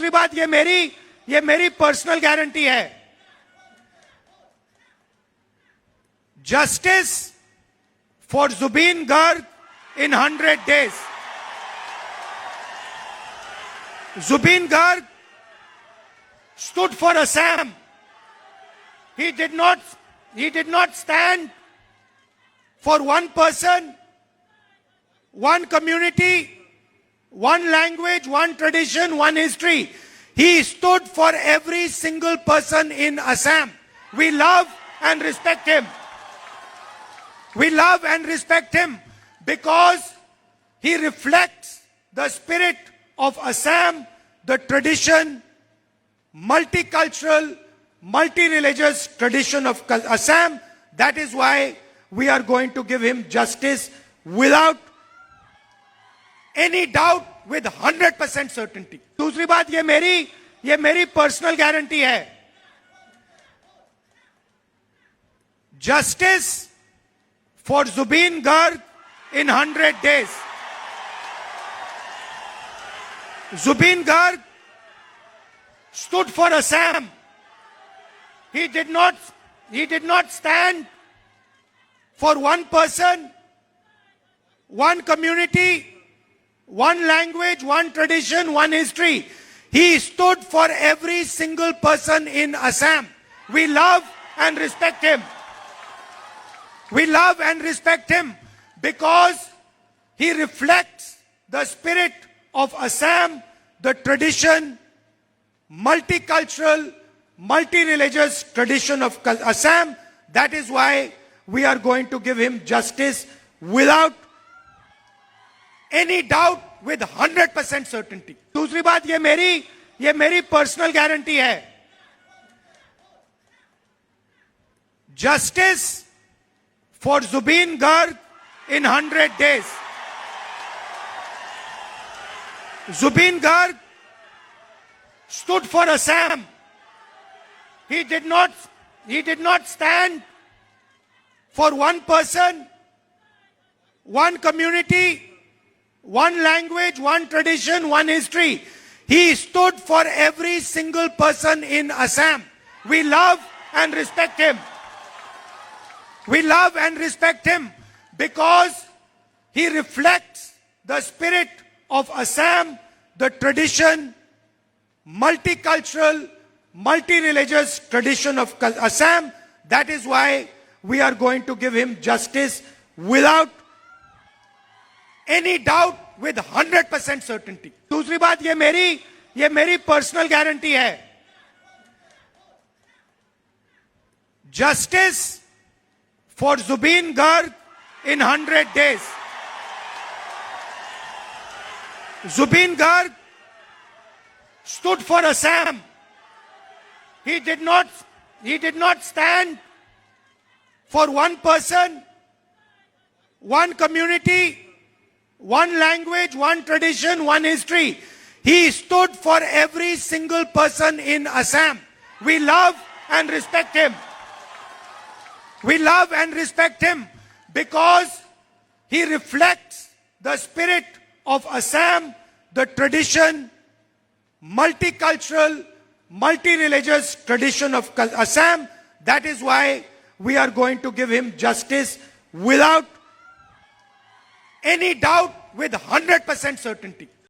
दूसरी बात ये मेरी पर्सनल गारंटी है। Justice for Zubeen Garg in 100 days. Zubeen Garg stood for Assam. He did not stand for one person, one community, one language, one tradition, one history. He stood for every single person in Assam. We love and respect him. We love and respect him because he reflects the spirit of Assam, the tradition, multicultural, multi-religious tradition of Assam. That is why we are going to give him justice without any doubt, with 100% certainty. दूसरी बात ये मेरी personal guarantee है। Justice for Zubeen Garg in 100 days. Zubeen Garg stood for Assam. He did not stand for one person, one community, one language, one tradition, one history. He stood for every single person in Assam. We love and respect him. We love and respect him because he reflects the spirit of Assam, the tradition, multicultural, multi-religious tradition of Assam. That is why we are going to give him justice without any doubt, with 100% certainty. दूसरी बात ये मेरी personal guarantee है। Justice for Zubeen Garg in 100 days. Zubeen Garg stood for Assam. He did not stand for one person, one community, one language, one tradition, one history. He stood for every single person in Assam. We love and respect him. We love and respect him because he reflects the spirit of Assam, the tradition, multicultural, multi-religious tradition of Assam. That is why we are going to give him justice without any doubt, with 100% certainty. दूसरी बात ये मेरी personal guarantee है। Justice for Zubeen Garg in 100 days. Zubeen Garg stood for Assam. He did not stand for one person, one community, one language, one tradition, one history. He stood for every single person in Assam. We love and respect him. We love and respect him because he reflects the spirit of Assam, the tradition, multicultural, multi-religious tradition of Assam. That is why we are going to give him justice without any doubt, with 100% certainty.